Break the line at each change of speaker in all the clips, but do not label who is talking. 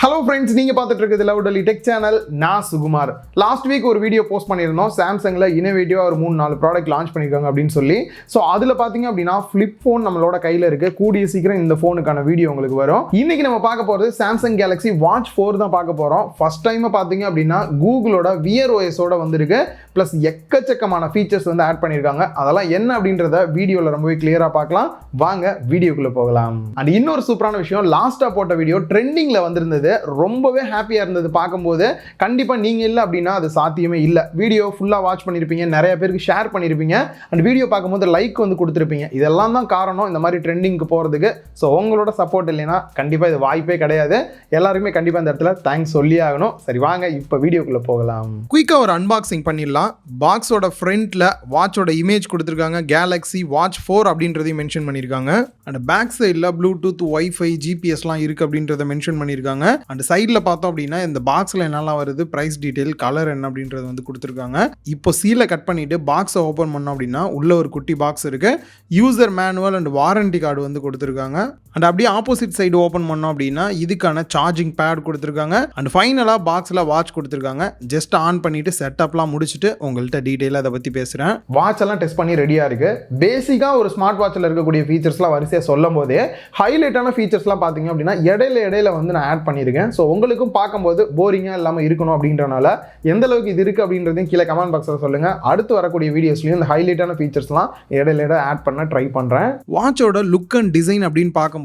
Hello friends, நீங்க பார்த்துட்டு இருக்கிறது லவுடலி டெக் சேனல். நான் சுகுமார். லாஸ்ட் வீக் ஒரு வீடியோ போஸ்ட் பண்ணியிருந்தோம். சாம்சங்ல இனோவேட்டிவா ஒரு 3-4 ப்ராடக்ட் லான்ச் பண்ணிருக்காங்க அப்படின்னு சொல்லி. ஸோ அதில் பார்த்தீங்க அப்படின்னா ஃபிளிப் ஃபோன் நம்மளோட கையில் இருக்கு. கூடிய சீக்கிரம் இந்த ஃபோனுக்கான வீடியோ உங்களுக்கு வரும். இன்னைக்கு நம்ம பார்க்க போகிறது சாம்சங் கேலக்ஸி வாட்ச் 4 தான் பார்க்க போகிறோம். ஃபர்ஸ்ட் டைம் பார்த்தீங்க அப்படின்னா கூகுளோட வியர் ஓஎஸோட வந்திருக்கு. ப்ளஸ் எக்கச்சக்கமான ஃபீச்சர்ஸ் வந்து ஆட் பண்ணியிருக்காங்க. அதெல்லாம் என்ன அப்படின்றத வீடியோவில் ரொம்பவே கிளியராக பார்க்கலாம். வாங்க வீடியோக்குள்ளே போகலாம். அண்ட் இன்னொரு சூப்பரான விஷயம், லாஸ்ட்டாக போட்ட வீடியோ ட்ரெண்டிங்கில் வந்திருந்தது. ரொம்பவே ஹாப்பியா இருந்தது பார்க்கும்போது. கண்டிப்பா நீங்க இல்ல அப்படின்னா அது சாத்தியமே இல்ல. வீடியோ ஃபுல்லா வாட்ச் பண்ணிருப்பீங்க, நிறைய பேருக்கு ஷேர் பண்ணிருப்பீங்க, அண்ட் வீடியோ பார்க்கும்போது லைக் வந்து கொடுத்துருப்பீங்க. இதெல்லாம் தான் காரணம் இந்த மாதிரி ட்ரெண்டிங்க்கு போறதுக்கு. ஸோ உங்களோட சப்போர்ட் இல்லைன்னா கண்டிப்பா இது வாய்ப்பே கிடையாது. எல்லாருமே கண்டிப்பா இந்த இடத்துல தேங்க்ஸ் சொல்லி ஆகணும். சரி வாங்க இப்போ வீடியோக்குள்ள போகலாம். குயிக்கா ஒரு அன்பாக்சிங் பண்ணிடலாம். பாக்ஸோட ஃப்ரண்ட்ல வாட்சோட இமேஜ் கொடுத்துருக்காங்க. கேலக்ஸி வாட்ச் 4 அப்படின்றதையும் மென்ஷன் பண்ணியிருக்காங்க. அண்ட் பேக் சைடில் ப்ளூடூத், வைஃபை, ஜிபிஎஸ்லாம் இருக்கு அப்படின்றத மென்ஷன் பண்ணியிருக்காங்க. அண்ட் சைடில் பார்த்தோம் அப்படின்னா இந்த பாக்ஸில் என்னெல்லாம் வருது, ப்ரைஸ் டீட்டெயில், கலர் என்ன அப்படின்றது வந்து கொடுத்துருக்காங்க. இப்போ சீலை கட் பண்ணிட்டு பாக்ஸை ஓப்பன் பண்ணோம் அப்படின்னா உள்ள ஒரு குட்டி பாக்ஸ் இருக்கு. User manual and warranty card வந்து கொடுத்துருக்காங்க. அண்ட் அப்படியே ஆப்போசிட் சைடு ஓப்பன் பண்ணோம் அப்படின்னா இதுக்கான சார்ஜிங் பேட் கொடுத்துருக்காங்க. அண்ட் ஃபைனலாக பாக்ஸில் வாட்ச் கொடுத்துருக்காங்க. ஜஸ்ட் ஆன் பண்ணிட்டு செட்டப்லாம் முடிச்சுட்டு உங்கள்கிட்ட டீட்டெயிலாக அதை பற்றி பேசுகிறேன். வாட்ச் எல்லாம் டெஸ்ட் பண்ணி ரெடியாக இருக்கு. பேசிக்காக ஒரு ஸ்மார்ட் வாட்சில் இருக்கக்கூடிய ஃபீச்சர்ஸ்லாம் வரிசையாக சொல்லும் போதே ஹைலைட்டான ஃபீச்சர்ஸ்லாம் பார்த்தீங்க அப்படின்னா இடையில வந்து நான் ஆட் பண்ணியிருக்கேன். ஸோ உங்களுக்கும் பார்க்கும்போது போரிங்காக இல்லாமல் இருக்கணும் அப்படின்றனால எந்த அளவுக்கு இது இருக்குது அப்படின்றதையும் கீழே கமெண்ட் பாக்ஸில் சொல்லுங்கள். அடுத்து வரக்கூடிய வீடியோஸ்லையும் இந்த ஹைலைட்டான ஃபீச்சர்ஸ்லாம் இடையில ஆட் பண்ண ட்ரை பண்ணுறேன். வாட்சோட லுக் அண்ட் டிசைன் அப்படின்னு பார்க்கும்போது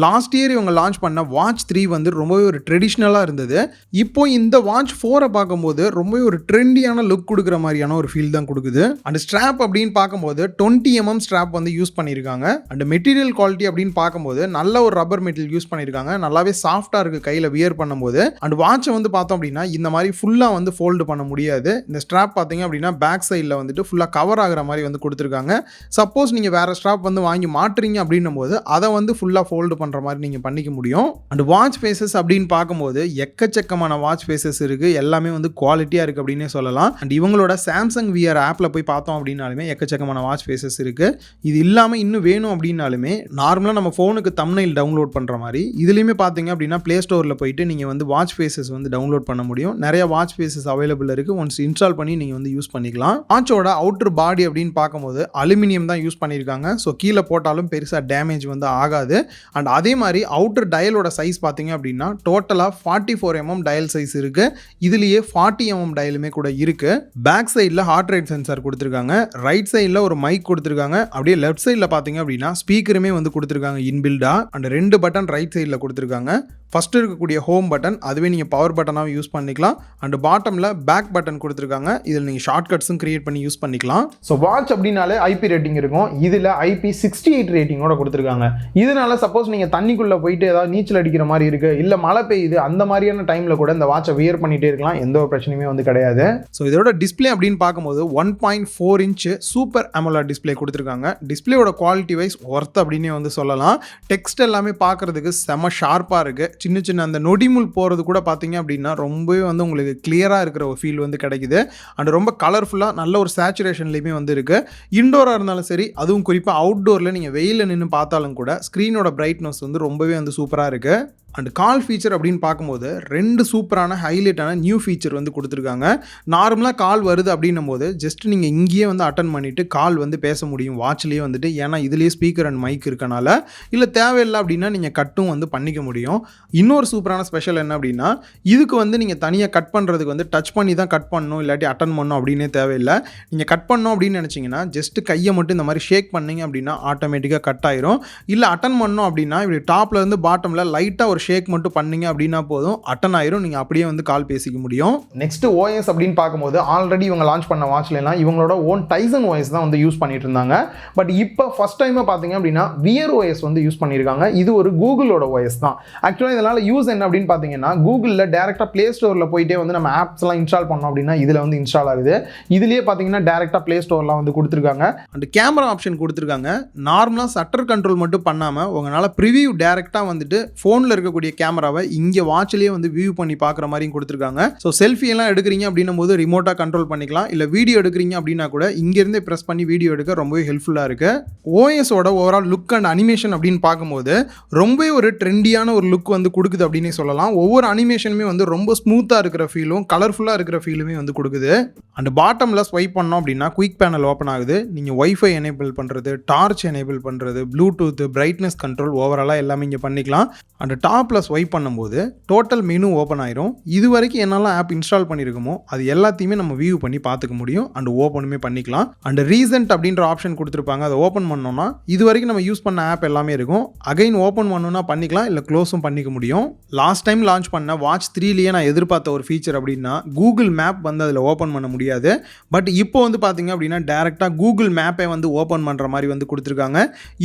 லாஸ்ட் இயர் இவங்க லான்ச் பண்ண வாட்ச் 3 வந்து ரொம்பவே ஒரு ட்ரெடிஷ்னலாக இருந்தது. இப்போ இந்த வாட்ச் 4 பார்க்கும்போது ரொம்பவே ஒரு ட்ரெண்டியான லுக் கொடுக்குற மாதிரியான ஒரு ஃபீல் தான் கொடுக்குது. அண்ட் ஸ்ட்ராப் அப்படின்னு பார்க்கும்போது 20mm ஸ்ட்ராப் வந்து யூஸ் பண்ணியிருக்காங்க. அண்ட் மெட்டீரியல் குவாலிட்டி அப்படின்னு பார்க்கும்போது நல்ல ஒரு ரப்பர் மெட்டீரியல் யூஸ் பண்ணியிருக்காங்க. நல்லாவே சாஃப்டாக இருக்குது கையில் வியர் பண்ணும்போது. அண்ட் வாட்சை வந்து பார்த்தோம் அப்படின்னா இந்த மாதிரி ஃபுல்லாக வந்து ஃபோல்டு பண்ண முடியாது. இந்த ஸ்ட்ராப் பார்த்தீங்க அப்படின்னா பேக் சைடில் வந்துட்டு ஃபுல்லாக கவர் ஆகிற மாதிரி வந்து கொடுத்துருக்காங்க. சப்போஸ் நீங்கள் வேறு ஸ்ட்ராப் வந்து வாங்கி மாட்டுறீங்க அப்படின்னும் போது அதை வந்து ஃபுல்லாக ஃபோல்டு பண்ற மாதிரி நீங்க பண்ணிக்க முடியும். அண்ட் வாட்ச் ஃபேசஸ் அப்படின்னு பார்க்கும்போது எக்கச்சக்கமான வாட்ச் ஃபேசஸ் இருக்கு. எல்லாமே வந்து குவாலிட்டியா இருக்கு அப்படின்னே சொல்லலாம். அண்ட் இவங்களோட சாம்சங் விஆர் ஆப்ல போய் பார்த்தோம் அப்படின்னாலுமே எக்கச்சக்கமான வாட்ச் ஃபேசஸ் இருக்கு. இது இல்லாம இன்னும் வேணும் அப்படின்னாலுமே நார்மலா நம்ம போனுக்கு தம்ப்நெயில் டவுன்லோட் பண்ற மாதிரி இதுலயுமே பாத்தீங்க அப்படின்னா பிளே ஸ்டோர்ல போயிட்டு நீங்க வந்து வாட்ச் ஃபேசஸ் வந்து டவுன்லோட் பண்ண முடியும். நிறைய வாட்ச் ஃபேசஸ் அவைலபிள் இருக்கு. ஒன்ஸ் இன்ஸ்டால் பண்ணி நீங்க வந்து யூஸ் பண்ணிக்கலாம். வாட்சோட அவுட்டர் பாடி அப்படின்னு பார்க்கும்போது அலுமினியம் தான் யூஸ் பண்ணியிருக்காங்க. ஸோ கீழே போட்டாலும் பெருசா டேமேஜ் வந்து ஆகாது. அண்ட் அதே மாதிரி அவுட்டர் டயலோட சைஸ் பார்த்தீங்க அப்படின்னா டோட்டலாக 44mm டயல் சைஸ் இருக்கு. இதுலேயே 40mm டயலுமே கூட இருக்கு. பேக் சைடில் ஹார்ட் ரேட் சென்சார் கொடுத்துருக்காங்க. ரைட் சைடில் ஒரு மைக் கொடுத்துருக்காங்க. அப்படியே லெஃப்ட் சைடில் பார்த்தீங்க அப்படின்னா ஸ்பீக்கருமே வந்து கொடுத்துருக்காங்க இன்பில்டா. அண்ட் 2 பட்டன் ரைட் சைடில் கொடுத்துருக்காங்க. ஃபர்ஸ்ட் இருக்கக்கூடிய ஹோம் பட்டன், அதுவே நீங்கள் பவர் பட்டனாக யூஸ் பண்ணிக்கலாம். அண்ட் பாட்டமில் பேக் பட்டன் கொடுத்துருக்காங்க. இதில் நீங்கள் ஷார்ட்கட்ஸும் கிரியேட் பண்ணி யூஸ் பண்ணிக்கலாம். ஸோ வாட்ச் அப்படின்னாலே ஐபி ரேட்டிங் இருக்கும். இதில் IP68 ரேட்டிங்கோட கொடுத்துருக்காங்க. இதனால சப்போஸ் நீங்கள் தண்ணிக்குள்ளே போயிட்டு ஏதாவது நீச்சல் அடிக்கிற மாதிரி இருக்குது, இல்லை மழை பெய்யுது, அந்த மாதிரியான டைமில் கூட இந்த வாட்சை வியர் பண்ணிகிட்டே இருக்கலாம். எந்த ஒரு பிரச்சனையுமே வந்து கிடையாது. ஸோ இதோட டிஸ்பிளே அப்படின்னு பார்க்கும்போது 1.4 இன்ச் சூப்பர் அமோலட் டிஸ்பிளே கொடுத்துருக்காங்க. டிஸ்பிளேயோட குவாலிட்டி வைஸ் ஒர்த் அப்படின்னே வந்து சொல்லலாம். டெக்ஸ்ட் எல்லாமே பார்க்குறதுக்கு செம ஷார்ப்பாக இருக்குது. சின்ன அந்த நொடிமுள் போகிறது கூட பார்த்தீங்க அப்படின்னா ரொம்பவே வந்து உங்களுக்கு கிளியராக இருக்கிற ஒரு ஃபீல் வந்து கிடைக்குது. அண்ட் ரொம்ப கலர்ஃபுல்லாக நல்ல ஒரு சேச்சுரேஷன்லேயுமே வந்து இருக்குது. இன்டோராக இருந்தாலும் சரி, அதுவும் குறிப்பாக அவுட்டோரில் நீங்கள் வெயிலில் நின்று பார்த்தாலும் கூட ஸ்க்ரீனோட பிரைட்னஸ் வந்து ரொம்பவே வந்து சூப்பராக இருக்குது. அண்ட் கால் ஃபீச்சர் அப்படின்னு பார்க்கும்போது 2 சூப்பரான ஹைலைட்டான நியூ ஃபீச்சர் வந்து கொடுத்துருக்காங்க. நார்மலாக கால் வருது அப்படின்னும் போது ஜஸ்ட் நீங்கள் இங்கேயே வந்து அட்டன் பண்ணிவிட்டு கால் வந்து பேச முடியும் வாட்ச்லேயே வந்துட்டு. ஏன்னா இதுலேயே ஸ்பீக்கர் அண்ட் மைக் இருக்கனால. இல்லை தேவையில்லை அப்படின்னா நீங்கள் கட்டும் வந்து பண்ணிக்க முடியும். இன்னொரு சூப்பரான ஸ்பெஷல் என்ன அப்படின்னா இதுக்கு வந்து நீங்கள் தனியாக கட் பண்ணுறதுக்கு வந்து டச் பண்ணி தான் கட் பண்ணணும், இல்லாட்டி அட்டன் பண்ணணும் அப்படின்னே தேவையில்லை. நீங்கள் கட் பண்ணணும் அப்படின்னு நினச்சிங்கன்னா ஜஸ்ட் கையை மட்டும் இந்த மாதிரி ஷேக் பண்ணிங்க அப்படின்னா ஆட்டோமேட்டிக்காக கட் ஆயிரும். இல்லை அட்டன் பண்ணணும் அப்படின்னா இப்படி டாப்ல இருந்து பாட்டமில் லைட்டாக ஒரு ஷேக் மட்டும் பண்ணீங்க அப்படின்னா போதும், அட்டன் ஆயிரும். நீங்க அப்படியே வந்து கால் பேசிக்க முடியும். நெக்ஸ்ட் ஓஎஸ் அப்படின்னு பார்க்கும்போது ஆல்ரெடி இவங்க லான்ச் பண்ண வாட்ச்லாம் இவங்களோட ஓன் டைசன் ஓஎஸ் தான் வந்து யூஸ் பண்ணிட்டு இருந்தாங்க. பட் இப்போ ஃபர்ஸ்ட் டைம் பார்த்தீங்க அப்படின்னா வியர் ஓஎஸ் வந்து யூஸ் பண்ணியிருக்காங்க. இது ஒரு கூகுளோட ஓஎஸ் தான். ஆக்சுவலாக இதனால யூஸ் என்ன அப்படின்னு பார்த்தீங்கன்னா கூகுளில் டேரெக்டாக பிளே ஸ்டோரில் போயிட்டே வந்து நம்ம ஆப்ஸ்லாம் இன்ஸ்டால் பண்ணோம் அப்படின்னா இதில் வந்து இன்ஸ்டால் ஆகுது. இதுலேயே பார்த்தீங்கன்னா டேரெக்டாக பிளே ஸ்டோர்லாம் வந்து கொடுத்துருக்காங்க. அண்ட் கேமரா ஆப்ஷன் கொடுத்துருக்காங்க. நார்மலாக சட்டர் கண்ட்ரோல் மட்டும் பண்ணாமல் உங்களால் ப்ரிவியூ டேரெக்டாக வந்துட்டு ஃபோனில் இருக்க இருக்கக்கூடிய கேமராவை இங்கே வாட்ச்லேயே வந்து வியூ பண்ணி பார்க்குற மாதிரியும் கொடுத்துருக்காங்க. ஸோ செல்ஃபி எல்லாம் எடுக்கிறீங்க அப்படின்னும் போது ரிமோட்டாக கண்ட்ரோல் பண்ணிக்கலாம். இல்லை வீடியோ எடுக்கிறீங்க அப்படின்னா கூட இங்கேருந்தே ப்ரெஸ் பண்ணி வீடியோ எடுக்க ரொம்பவே ஹெல்ப்ஃபுல்லாக இருக்குது. ஓஎஸோட ஓவரால் லுக் அண்ட் அனிமேஷன் அப்படின்னு பார்க்கும்போது ரொம்பவே ஒரு ட்ரெண்டியான ஒரு லுக் வந்து கொடுக்குது அப்படின்னே சொல்லலாம். ஒவ்வொரு அனிமேஷனுமே வந்து ரொம்ப ஸ்மூத்தாக இருக்கிற ஃபீலும் கலர்ஃபுல்லாக இருக்கிற ஃபீலுமே வந்து கொடுக்குது. அண்ட் பாட்டமில் ஸ்வைப் பண்ணோம் அப்படின்னா குயிக் பேனல் ஓப்பன் ஆகுது. நீங்கள் ஒய்ஃபை எனேபிள் பண்ணுறது, டார்ச் எனேபிள் பண்ணுறது, ப்ளூடூத், பிரைட்னஸ் கண்ட்ரோல் ஓவராலாக எல்லாமே இங்கே பண்ணிக்கலாம். அண்ட் டாப்பில் ஸ்வைப் பண்ணும்போது டோட்டல் மெனு ஓப்பன் ஆயிரும். இது வரைக்கும் என்னெல்லாம் ஆப் இன்ஸ்டால் பண்ணியிருக்கோமோ அது எல்லாத்தையுமே நம்ம வியூ பண்ணி பார்த்துக்க முடியும். அண்ட் ஓப்பனுமே பண்ணிக்கலாம். அண்ட் ரீசெண்ட் அப்படின்ற ஆப்ஷன் கொடுத்துருப்பாங்க. அதை ஓப்பன் பண்ணோம்னா இது வரைக்கும் நம்ம யூஸ் பண்ண ஆப் எல்லாமே இருக்கும். அகைன் ஓப்பன் பண்ணணும்னா பண்ணிக்கலாம், இல்லை க்ளோஸும் பண்ணிக்க முடியும். லாஸ்ட் டைம் லான்ச் பண்ண வாட்ச் 3லேயே நான் எதிர்பார்த்த ஒரு ஃபீச்சர் அப்படின்னா கூகுள் மேப் வந்து அதில் ஓப்பன் பண்ண முடியாது. பட் இப்போ வந்து பார்த்தீங்க அப்படின்னா டேரெக்டாக கூகுள் மேப்பை வந்து ஓப்பன் பண்ணுற மாதிரி வந்து கொடுத்துருக்காங்க.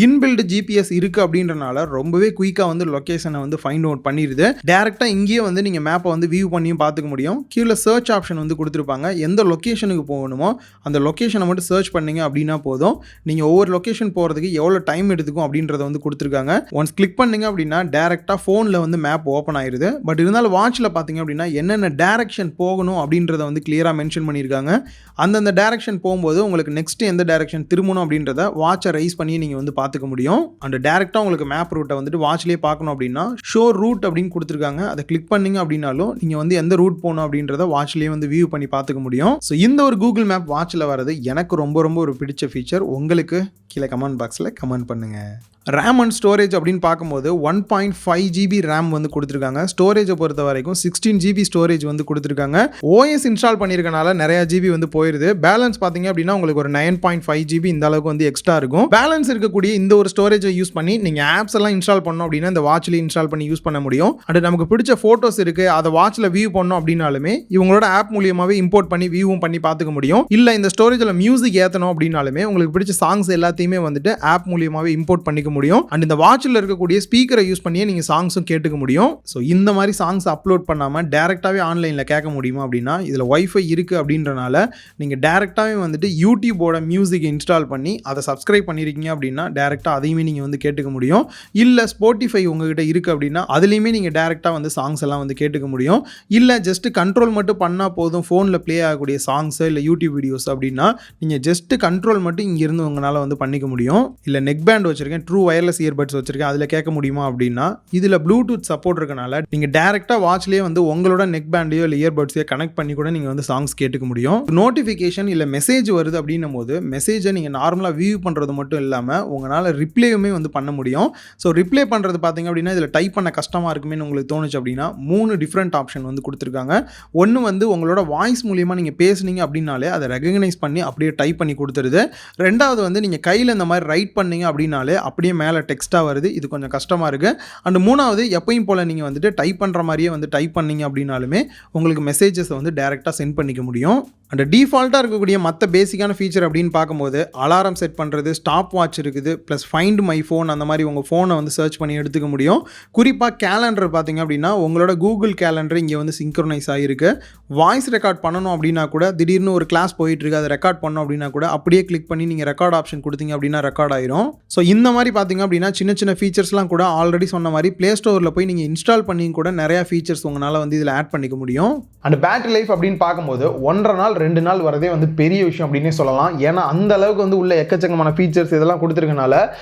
இன்பில்டு ஜிபிஎஸ் இருக்குது அப்படின்றனால ரொம்பவே குயிக்காக வந்து லொக்கேஷனை வந்து ஃபைண்ட் அவுட் பண்ணிடுது. டேரெக்டாக இங்கேயே வந்து நீங்கள் மேப்பை வந்து வியூ பண்ணியும் பார்த்துக்க முடியும். கீழே சர்ச் ஆப்ஷன் வந்து கொடுத்துருப்பாங்க. எந்த லொக்கேஷனுக்கு போகணுமோ அந்த லொக்கேஷனை மட்டும் சர்ச் பண்ணிங்க அப்படின்னா போதும். நீங்கள் ஒவ்வொரு லொக்கேஷன் போகிறதுக்கு எவ்வளோ டைம் எடுத்துக்கும் அப்படின்றத வந்து கொடுத்துருக்காங்க. ஒன்ஸ் கிளிக் பண்ணிங்க அப்படின்னா டேரெக்டாக ஃபோனில் வந்து மேப் ஓப்பன் ஆயிடுது. பட் இருந்தாலும் வாட்சில் பார்த்தீங்க அப்படின்னா என்னென்ன டேரெக்ஷன் போகணும் அப்படின்றத வந்து கிளியராக மென்ஷன் பண்ணியிருக்காங்க. அந்தந்த டேரெக்ஷன் போகும்போது உங்களுக்கு நெக்ஸ்ட் எந்த டேரெக்ஷன் திரும்பணும் அப்படின்றத வாட்சை ரைஸ் பண்ணி நீங்கள் வந்து பார்த்துக்க முடியும். அண்ட் டேரெக்டாக உங்களுக்கு மேப் ரூட்டை வந்துட்டு வாட்ச்லேயே பார்க்கணும் அப்படின்னா ஷோ ரூட் அப்படின்னு கொடுத்துருக்காங்க. அதை கிளிக் பண்ணிங்க அப்படின்னாலும் நீங்கள் வந்து எந்த ரூட் போகணும் அப்படின்றத வாட்ச்லேயே வந்து வியூ பண்ணி பார்த்துக்க முடியும். ஸோ இந்த ஒரு கூகுள் மேப் வாட்சில் வரது எனக்கு ரொம்ப ரொம்ப ஒரு பிடிச்ச ஃபீச்சர். உங்களுக்கு கீழே கமெண்ட் பாக்ஸில் கமெண்ட் பண்ணுங்கள். ரேம் அண்ட் ஸ்டோரேஜ் அப்படின்னு பார்க்கும்போது 1.5 GB ரேம் வந்து கொடுத்துருக்காங்க. ஸ்டோரேஜை பொறுத்த வரைக்கும் 16 GB ஸ்டோரேஜ் வந்து கொடுத்துருக்காங்க. ஓஎஸ் இன்ஸ்டால் பண்ணியிருக்கனால நிறைய ஜிபி வந்து போயிருது. பேலன்ஸ் பார்த்தீங்க அப்படின்னா உங்களுக்கு ஒரு 9.5 GB இந்த அளவுக்கு வந்து எக்ஸ்ட்ரா இருக்கும். பேலன்ஸ் இருக்கக்கூடிய இந்த ஒரு ஸ்டோரேஜை யூஸ் பண்ணி நீங்கள் ஆப்ஸ் எல்லாம் இன்ஸ்டால் பண்ணோம் அப்படின்னா இந்த வாட்ச்லேயே இன்ஸ்டால் பண்ணி யூஸ் பண்ண முடியும். அண்ட் நமக்கு பிடிச்ச ஃபோட்டோஸ் இருக்குது, அதை வாட்சில் வியூ பண்ணோம் அப்படின்னாலுமே இவங்களோட ஆப் மூலியமாகவே இம்போர்ட் பண்ணி வியூவும் பண்ணி பார்த்துக்க முடியும். இல்லை இந்த ஸ்டோரேஜில் மியூசிக் ஏற்றணும் அப்படின்னாலுமே உங்களுக்கு பிடிச்ச சாங்ஸ் எல்லாத்தையுமே வந்துட்டு ஆப் மூலியமாகவே இம்போர்ட் பண்ணிக்க முடியும். அண்ட் இந்த வாட்சில் இருக்கக்கூடிய ஸ்பீக்கரை யூஸ் பண்ணியே நீங்கள் சாங்ஸும் கேட்டுக்க முடியும். ஸோ இந்த மாதிரி சாங்ஸ் அப்லோட் பண்ணாமல் டேரெக்டாகவே ஆன்லைனில் கேட்க முடியுமா அப்படின்னா இதில் ஒய்ஃபை இருக்குது அப்படின்றனால நீங்கள் டேரெக்டாகவே வந்துட்டு யூடியூபோட மியூசிக் இன்ஸ்டால் பண்ணி அதை சப்ஸ்கிரைப் பண்ணியிருக்கீங்க அப்படின்னா டேரெக்டாக அதையுமே நீங்கள் வந்து கேட்டுக்க முடியும். இல்லை ஸ்பாட்டிஃபை உங்ககிட்ட இருக்குது அப்படின்னா அதுலேயுமே நீங்கள் டேரெக்டாக வந்து சாங்ஸ் எல்லாம் வந்து கேட்டுக்க முடியும். இல்லை ஜஸ்ட் கண்ட்ரோல் மட்டும் பண்ணால் போதும் ஃபோனில் ப்ளே ஆகக்கூடிய சாங்ஸ் இல்லை யூடியூப் வீடியோஸ் அப்படின்னா நீங்கள் ஜஸ்ட் கண்ட்ரோல் மட்டும் இங்கேருந்து உங்களால் வந்து பண்ணிக்க முடியும். இல்லை நெக் பேண்ட் வச்சுருக்கேன், ட்ரூ வயர்லெஸ் இயர்பட்ஸ் வச்சிருக்கேன், அதில் கேட்க முடியுமா அப்படின்னா இதில் ப்ளூடூத் சப்போர்ட் இருக்கனால நீங்கள் டேரெக்டாக வாட்ச்லேயே வந்து உங்களோட நெக் பேண்டையோ இல்லை இயர்பட்ஸையோ கனெக்ட் பண்ணி கூட நீங்கள் வந்து சாங்ஸ் கேட்டுக்க முடியும். நோட்டிஃபிகேஷன் இல்லை மெசேஜ் வருது அப்படின்னும் போது மெசேஜை நீங்கள் நார்மலாக வியூ பண்ணுறது மட்டும் இல்லாமல் உங்களால் ரிப்ளேயுமே வந்து பண்ண முடியும். ஸோ ரிப்ளே பண்ணுறது பார்த்தீங்க அப்படின்னா இதில் டைப் பண்ண கஷ்டமாக இருக்குமேன்னு உங்களுக்கு தோணுச்சு அப்படின்னா 3 டிஃப்ரெண்ட் ஆப்ஷன் வந்து கொடுத்துருக்காங்க. ஒன்று வந்து உங்களோட வாய்ஸ் மூலியமாக நீங்கள் பேசுனீங்க அப்படின்னாலே அதை ரெகக்னைஸ் பண்ணி அப்படியே டைப் பண்ணி கொடுத்துருது. ரெண்டாவது வந்து நீங்கள் கையில் இந்த மாதிரி ரைட் பண்ணீங்க அப்படின்னாலே அப்படியே மேலே டெக்ஸ்ட்டாக வருது. இது கொஞ்சம் கஷ்டமாக இருக்குது. அண்ட் மூணாவது எப்பயும் போல் நீங்கள் வந்துட்டு டைப் பண்ணுற மாதிரியே வந்து டைப் பண்ணிங்க அப்படின்னாலுமே உங்களுக்கு மெசேஜஸை வந்து டேரெக்டாக சென்ட் பண்ணிக்க முடியும். அண்ட் டிஃபால்ட்டாக இருக்கக்கூடிய மற்ற பேசிக்கான ஃபீச்சர் அப்படின்னு பார்க்கும்போது அலாரம் செட் பண்ணுறது, ஸ்டாப் வாட்ச் இருக்குது, ப்ளஸ் ஃபைண்ட் மை ஃபோன், அந்த மாதிரி உங்கள் ஃபோனை வந்து சர்ச் பண்ணி எடுத்துக்க முடியும். குறிப்பாக கேலண்டர் பார்த்தீங்க அப்படின்னா உங்களோட கூகுள் கேலண்டர் இங்கே வந்து சிங்க்ரோனைஸ் ஆகிருக்கு. வாய்ஸ் ரெக்கார்ட் பண்ணணும் அப்படின்னா கூட திடீர்னு ஒரு கிளாஸ் போயிட்டுருக்கு, அதை ரெக்கார்ட் பண்ணணும் அப்படின்னா கூட அப்படியே கிளிக் பண்ணி நீங்கள் ரெக்கார்ட் ஆப்ஷன் கொடுத்தீங்க அப்படின்னா ரெக்கார்ட் ஆயிரும். ஸோ இந்த மாதிரி பார்த்தீங்க அப்படின்னா சின்ன சின்ன ஃபீச்சர்ஸ்லாம் கூட ஆல்ரெடி சொன்ன மாதிரி ப்ளே ஸ்டோரில் போய் நீங்கள் இன்ஸ்டால் பண்ணி கூட நிறையா ஃபீச்சர்ஸ் உங்களால் வந்து இதில் ஆட் பண்ணிக்க முடியும். அண்ட் பேட்டரி லைஃப் அப்படின்னு பார்க்கும்போது 1.5 நாள் 2 நாள் வரதே வந்து பெரிய விஷயம் அப்படின்னே சொல்லலாம். ஏன்னா அந்த அளவுக்கு வந்து உள்ள எக்கச்சக்கமான ஃபீச்சர்ஸ் இதெல்லாம் கொடுத்துருக்கனால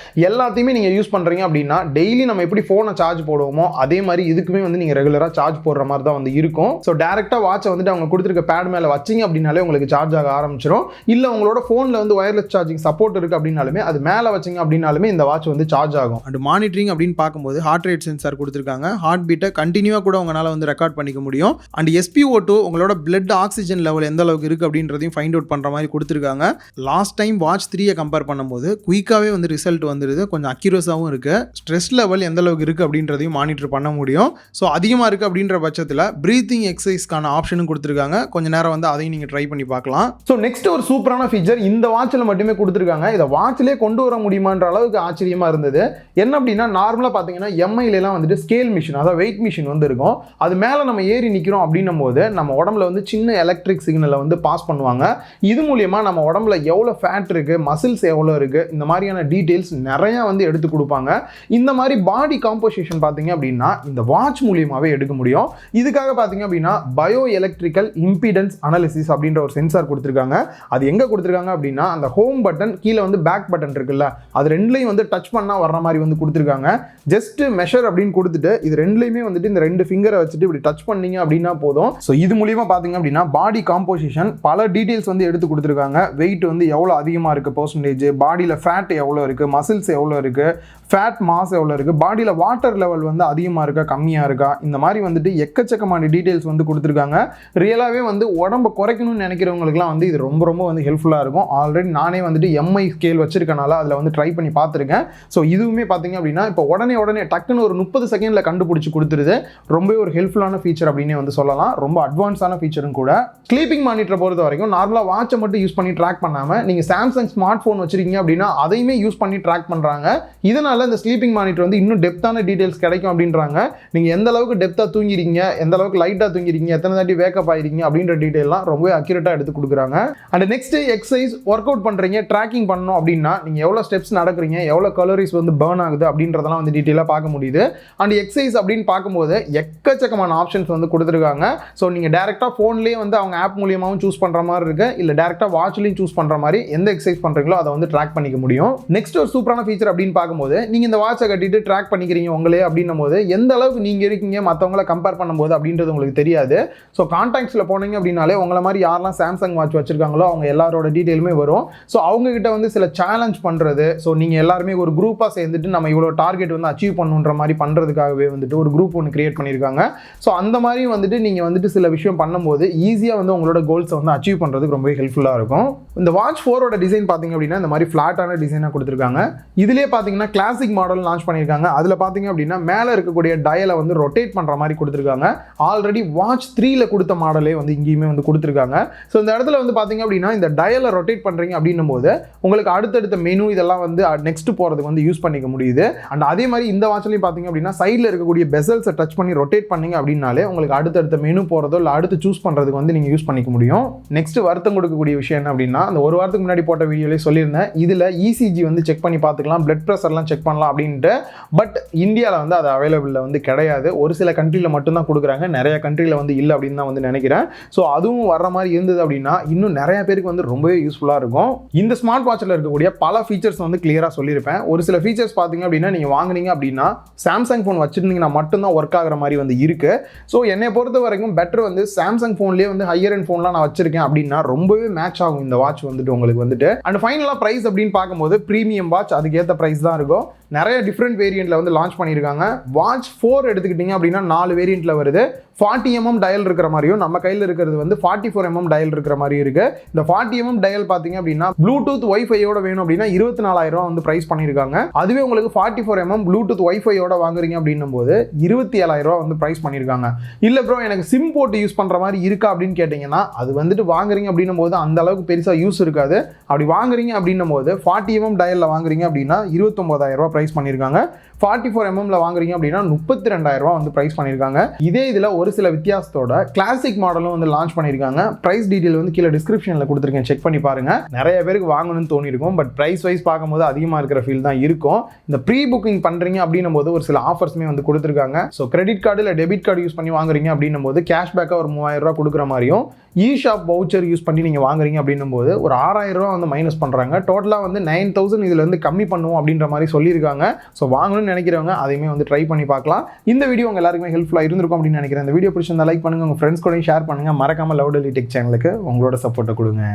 எல்லாத்தையுமே நீங்கள் யூஸ் பண்ணுறீங்க அப்படின்னா டெய்லி நம்ம எப்படி ஃபோனை சார்ஜ் போடுவோமோ அதே மாதிரி இதுக்குமே வந்து நீங்கள் ரெகுலராக சார்ஜ் போடுற மாதிரி தான் வந்து இருக்கும். ஸோ டேரெக்டாக வாட்சை வந்துட்டு அவங்க கொடுத்துருக்க பேட் மேலே வச்சிங்க அப்படின்னாலே உங்களுக்கு சார்ஜ் ஆக ஆரம்பிச்சிடும். இல்லை உங்களோட ஃபோனில் வந்து வயர்லெஸ் சார்ஜிங் சப்போர்ட் இருக்குது அப்படின்னாலுமே அது மேலே வச்சிங்க அப்படின்னாலுமே இந்த வாட்ச் வந்து சார்ஜ் ஆகும். அண்ட் மானிட்டரிங் அப்படின்னு பார்க்கும்போது ஹார்ட் ரேட் சென்சார் கொடுத்துருக்காங்க. ஹார்ட் பீட்டை கண்டினியூவாக கூட உங்களால் வந்து ரெக்கார்ட் பண்ணிக்க முடியும். அண்ட் SpO2 உங்களோட பிளட் ஆக்சிஜன் லெவல் எந்த அளவுக்கு இருக்குது அப்படின்றதையும் ஃபைண்ட் அவுட் பண்ணுற மாதிரி கொடுத்துருக்காங்க. லாஸ்ட் டைம் வாட்ச் 3 கம்பேர் பண்ணும்போது குயிக்காகவே வந்து ரிசல்ட் வந்துடுது. கொஞ்சம் அக்யூரஸாகவும் இருக்குது. ஸ்ட்ரெஸ் லெவல் எந்த அளவுக்கு இருக்குது அப்படின்றதையும் மானிட்டர் பண்ண முடியும். ஸோ அதிகமாக இருக்குது அப்படின்ற பட்சத்தில் ப்ரீத்திங் எக்ஸசைஸ்க்கான ஆப்ஷனும் கொடுத்துருக்காங்க. கொஞ்சம் நேரம் வந்து அதையும் நீங்கள் ட்ரை பண்ணி பார்க்கலாம். ஸோ நெக்ஸ்ட் ஒரு சூப்பரான ஃபீச்சர் இந்த வாட்சில் மட்டுமே கொடுத்துருக்காங்க. இதை வாட்சிலே கொண்டு வர முடியுமான்ற அளவுக்கு ஆச்சரியமாக இருந்தது. என்ன அப்படின்னா நார்மலாக பார்த்தீங்கன்னா எம்ஐலாம் வந்துட்டு ஸ்கேல் மிஷின், அதாவது வெயிட் மிஷின் வந்து இருக்கும். அது மேலே நம்ம ஏறி நிற்கிறோம் அப்படின்னும் போது நம்ம உடம்புல வந்து சின்ன எலக்ட்ரிக் சிக்னலை வந்து வந்து பாஸ் பண்ணுவாங்க. இது மூலியமா நம்ம உடம்புல எவ்வளோ ஃபேட் இருக்கு, மசில்ஸ் எவ்வளோ இருக்கு, இந்த மாதிரியான டீடைல்ஸ் நிறைய வந்து எடுத்து கொடுப்பாங்க. இந்த மாதிரி பாடி காம்போசிஷன் பார்த்தீங்க அப்படின்னா இந்த வாட்ச் மூலியமாவே எடுக்க முடியும். இதுக்காக பார்த்தீங்க அப்படின்னா பயோ எலக்ட்ரிக்கல் இம்பிடன்ஸ் அனாலிசிஸ் அப்படின்ற ஒரு சென்சார் கொடுத்துருக்காங்க. அது எங்க கொடுத்துருக்காங்க அப்படின்னா அந்த ஹோம் பட்டன் கீழே வந்து பேக் பட்டன் இருக்குல்ல, அது ரெண்டுலையும் வந்து டச் பண்ணா வர்ற மாதிரி வந்து கொடுத்துருக்காங்க. ஜஸ்ட் மெஷர் அப்படின்னு கொடுத்துட்டு இது ரெண்டுலையுமே வந்துட்டு இந்த 2 ஃபிங்கரை வச்சுட்டு இப்படி டச் பண்ணீங்க அப்படின்னா போதும். ஸோ இது மூலியமா பார்த்தீங்க அப்படின்னா பாடி காம்போசிஷன் பல டீடைல்ஸ் வந்து எடுத்து கொடுத்துருக்காங்க. வெயிட் வந்து எவ்வளோ அதிகமாக இருக்குது, பர்சன்டேஜ், பாடியில் ஃபேட் எவ்வளோ இருக்குது, மசில்ஸ் எவ்வளோ இருக்குது, ஃபேட் மாஸ் எவ்வளோ இருக்குது, பாடியில் வாட்டர் லெவல் வந்து அதிகமாக இருக்கா கம்மியாக இருக்கா, இந்த மாதிரி வந்துட்டு எக்கச்சக்கமான டீடைல்ஸ் வந்து கொடுத்துருக்காங்க. ரியலாகவே வந்து உடம்பை குறைக்கணும்னு நினைக்கிறவங்களுக்குலாம் வந்து இது ரொம்ப ரொம்ப வந்து ஹெல்ப்ஃபுல்லாக இருக்கும். ஆல்ரெடி நானே வந்துட்டு எம்ஐ ஸ்கேல் வச்சிருக்கனால அதில் வந்து ட்ரை பண்ணி பார்த்துருக்கேன். ஸோ இதுவுமே பார்த்தீங்க அப்படின்னா இப்போ உடனே டக்குன்னு ஒரு 30 செகண்டில் கண்டுபிடிச்சி கொடுத்துருது. ரொம்பவே ஒரு ஹெல்ப்ஃபுல்லான ஃபீச்சர் அப்படின்னே வந்து சொல்லலாம். ரொம்ப அட்வான்ஸான ஃபீச்சரும் கூட. ஸ்லீப்பிங் மானிட்டரை பொறுத்த வரைக்கும் நார்மலாக வாட்சை மட்டும் யூஸ் பண்ணி ட்ராக் பண்ணாமல் நீங்கள் சாம்சங் ஸ்மார்ட் ஃபோன் வச்சிருக்கீங்க அப்படின்னா அதையுமே யூஸ் பண்ணி ட்ராக் பண்ணுறாங்க. இதனால இந்த ஸ்லீப்பிங் மானிட்டர் வந்து இன்னும் டெப்த்தான டீடைல்ஸ் கிடைக்கும் அப்படின்றாங்க. நீங்கள் எந்த அளவுக்கு டெப்த்தாக தூங்கிறீங்க, எந்த அளவுக்கு லைட்டாக தூங்கிறீங்க, எத்தனை தாட்டி வேக்கப் ஆகிறீங்க அப்படின்ற டீடைல்லாம் ரொம்பவே அக்யூரேட்டாக எடுத்து கொடுக்குறாங்க. And next exercise work out பண்ணுறீங்க, ட்ராக்கிங் பண்ணணும் அப்படின்னா நீங்கள் எவ்வளோ ஸ்டெப்ஸ் நடக்கிறீங்க, எவ்வளோ கலோரிஸ் வந்து பர்ன் ஆகுது அப்படின்றதெல்லாம் வந்து டீட்டெயிலாக பார்க்க முடியுது. அண்ட் எக்ஸசைஸ் அப்படின்னு பார்க்கும்போது எக்கச்சக்கமான ஆப்ஷன்ஸ் வந்து கொடுத்துருக்காங்க. ஸோ நீங்கள் டேரெக்டாக ஃபோன்லேயே வந்து அவங்க ஆப் மூலியமாகவும் சூஸ் பண்ணுற மாதிரி இருக்கு, இல்லை டேரெக்டாக வாட்ச்லையும் சூஸ் பண்ணுற மாதிரி எந்த எக்ஸசைஸ் பண்ணுறீங்களோ அதை வந்து ட்ராக் பண்ணிக்க முடியும். நெக்ஸ்ட் ஒரு சூப்பரான ஃபீச்சர் அப்படின்னு பார்க்கும்போது நீங்கள் இந்த வாட்சை கட்டிட்டு ட்ராக் பண்ணிக்கிறீங்க உங்களே அப்படின்னும் போது எந்த அளவுக்கு நீங்கள் இருக்கீங்க மற்றவங்களை கம்பேர் பண்ணும்போது அப்படின்றது உங்களுக்கு தெரியாது. ஸோ கான்டாக்ட்ஸில் போனீங்க அப்படின்னாலே உங்களை மாதிரி யாரெல்லாம் சாம்சங் வாட்ச் வச்சிருக்காங்களோ அவங்க எல்லாரோட டீட்டெயிலுமே வரும். ஸோ அவங்ககிட்ட வந்து சில சேலஞ்ச் பண்ணுறது, ஸோ நீங்கள் எல்லாருமே ஒரு குரூப்பாக சேர்ந்துட்டு நம்ம இவ்வளோ டார்கெட் வந்து அச்சீவ் பண்ணுன்ற மாதிரி பண்ணுறதுக்காகவே வந்துட்டு ஒரு குரூப் ஒன்று கிரியேட் பண்ணியிருக்காங்க. ஸோ அந்த மாதிரி வந்துட்டு நீங்கள் வந்துட்டு சில விஷயம் பண்ணும்போது ஈஸியாக வந்து உங்களோட கோல்ஸை வந்து அச்சீவ் பண்ணுறதுக்கு ரொம்ப ஹெல்ப்ஃபுல்லாக இருக்கும். இந்த வாட்ச் 4ஓட டிசைன் பார்த்தீங்க அப்படின்னா இந்த மாதிரி ஃப்ளாட்டான டிசைனாக கொடுத்துருக்காங்க. இதுலேயே பார்த்தீங்கன்னா கிளாசிக் மாடல் லான்ச் பண்ணியிருக்காங்க. அதில் பார்த்தீங்க அப்படின்னா மேலே இருக்கக்கூடிய டயலை வந்து ரொட்டேட் பண்ணுற மாதிரி கொடுத்துருக்காங்க. ஆல்ரெடி வாட்ச் 3ல கொடுத்த மாடலே வந்து இங்கேயுமே வந்து கொடுத்துருக்காங்க. ஸோ இந்த இடத்துல வந்து பார்த்தீங்க அப்படின்னா இந்த டயலை ரொட்டேட் பண்ணுறீங்க அப்படின்னும் போது உங்களுக்கு அடுத்தடுத்த மெனு இதெல்லாம் வந்து நெக்ஸ்ட் போகிறதுக்கு வந்து யூஸ் பண்ணிக்க முடியுது. அண்ட் அதே மாதிரி இந்த வாட்ச்லையும் பார்த்தீங்க அப்படின்னா சைடில் இருக்கக்கூடிய பெசல்ஸை டச் பண்ணி ரொட்டேட் பண்ணீங்க அப்படின்னாலே உங்களுக்கு அடுத்தடுத்த மெனு போகிறதோ இல்லை அடுத்து சூஸ் பண்ணுறதுக்கு வந்து நீங்கள் யூஸ் பண்ணிக்க முடியும். நெக்ஸ்ட் வருத்தம் கொடுக்கக்கூடிய விஷயம் என்ன அப்படின்னா அந்த ஒரு வாரத்துக்கு முன்னாடி போட்ட வீடியோலேயே சொல்லியிருந்தேன், இதில் இசிஜி வந்து செக் பண்ணி பார்த்துக்கலாம், பிளட் ப்ரெஷர்லாம் செக் பண்ணலாம் அப்படின்ட்டு. பட் இந்தியாவில் வந்து அது அவைலபிளில் வந்து கிடையாது. ஒரு சில கண்ட்ரியில் மட்டும்தான் கொடுக்குறாங்க, நிறைய கண்ட்ரியில் வந்து இல்லை அப்படின்னு தான் வந்து நினைக்கிறேன். ஸோ அதுவும் வர்ற மாதிரி இருந்தது அப்படின்னா இன்னும் நிறைய பேருக்கு வந்து ரொம்பவே யூஸ்ஃபுல்லாக இருக்கும். இந்த ஸ்மார்ட் வாட்சில் இருக்கக்கூடிய பல ஃபீச்சர்ஸ் வந்து கிளியராக சொல்லியிருப்பேன். ஒரு சில ஃபீச்சர்ஸ் பார்த்தீங்க அப்படின்னா நீங்கள் வாங்குனீங்க அப்படின்னா சாம்சங் ஃபோன் வச்சுருந்தீங்கன்னா மட்டும்தான் ஒர்க் ஆகிற மாதிரி வந்து இருக்குது. ஸோ என்னை பொறுத்த வரைக்கும் பெட்டர் வந்து சாம்சங் ஃபோன்லேயே வந்து ஹையர் அண்ட் ஃபோன்லாம் நான் வச்சிருக்கேன் அப்படின்னா ரொம்பவே மேட்ச் ஆகும் இந்த வாட்ச் வந்துட்டு உங்களுக்கு வந்துட்டு. அண்ட் ஃபைனலாக ப்ரைஸ் அப்படின்னு பார்க்கும்போது ப்ரீமியம் வாட்ச் அதுக்கேற்ற ப்ரைஸ் தான் இருக்கும். நிறைய டிஃப்ரெண்ட் வேரியண்ட்டில் வந்து லான்ச் பண்ணியிருக்காங்க. வாட்ச் 4 எடுத்துக்கிட்டிங்க அப்படின்னா 4 வேரியண்ட்டில் வருது. 40mm டயல் இருக்கிற மாதிரியும் நம்ம கையில் இருக்கிறது வந்து 44mm டயல் இருக்கிற மாதிரி இருக்குது. இந்த 40mm டயல் பார்த்தீங்க அப்படின்னா ப்ளூடூத் வைஃபையோட வேணும் அப்படின்னா 24,000 வந்து ப்ரைஸ் பண்ணியிருக்காங்க. அதுவே உங்களுக்கு 44mm ப்ளூடூத் வைஃபையோட வாங்குறீங்க அப்படின்னும் போது 27,000 வந்து ப்ரைஸ் பண்ணியிருக்காங்க. இல்லை ப்ரோ எனக்கு சிம் போட்டு யூஸ் பண்ணுற மாதிரி இருக்கா அப்படின்னு கேட்டிங்கன்னா அது வந்துட்டு வாங்குறீங்க அப்படின்னும் போது அந்த அளவுக்கு பெருசாக யூஸ் இருக்காது. அப்படி வாங்குறீங்க அப்படின்னும் போது 40mm டயலில் வாங்குறீங்க அப்படின்னா 29,000 ப்ரைஸ் பண்ணியிருக்காங்க. 44mm வாங்குறீங்க அப்படின்னா 32,000 வந்து ப்ரைஸ் பண்ணியிருக்காங்க. இதே இதில் ஒரு சில வித்தியாசத்தோட கிளாசிக் மாடலும் வந்து லான்ச் பண்ணியிருக்காங்க. ப்ரைஸ் டீட்டெயில் வந்து கீழே டிஸ்கிரிப்ஷனில் கொடுத்துருக்கேன், செக் பண்ணி பாருங்க. நிறைய பேருக்கு வாங்கணும்னு தோணிருக்கும், பட் ப்ரைஸ் வைஸ் பார்க்கும்போது அதிகமாக இருக்கிற ஃபீல் தான் இருக்கும். இந்த ப்ரீ புக்கிங் பண்ணுறீங்க அப்படின்னும் போது ஒரு சில ஆஃபர்ஸுமே வந்து கொடுத்துருக்காங்க. ஸோ கிரெடிட் கார்டு இல்லை டெபிட் கார்டு யூஸ் பண்ணி வாங்குறீங்க அப்படின்னும் போது கேஷ்பேக்காக ஒரு 3,000 கொடுக்குற மாதிரியும், ஷாப் வவுச்சர் யூஸ் பண்ணி நீங்கள் வாங்குறீங்க அப்படின்னும் போது ஒரு 6,000 வந்து மைனஸ் பண்ணுறாங்க. டோட்டலாக வந்து 9,000 இதில் வந்து கம்மி பண்ணுவோம் அப்படின்ற மாதிரி சொல்லியிருக்காங்க. ஸோ வாங்கணும்னு நினைக்கிறவங்க அதையுமே வந்து ட்ரை பண்ணி பார்க்கலாம். இந்த வீடியோ உங்கள் எல்லாருக்குமே ஹெல்ப்ஃபுல்லாக இருந்திருக்கும் அப்படின்னு நினைக்கிறேன். இந்த வீடியோ பிடிச்சிருந்தா லைக் பண்ணுங்கள், உங்கள் ஃப்ரெண்ட்ஸ் கூட ஷேர் பண்ணுங்கள். மறக்காமல் லவ் டெலி டெக் சேனலுக்கு உங்களோட சப்போர்ட்டை கொடுங்க.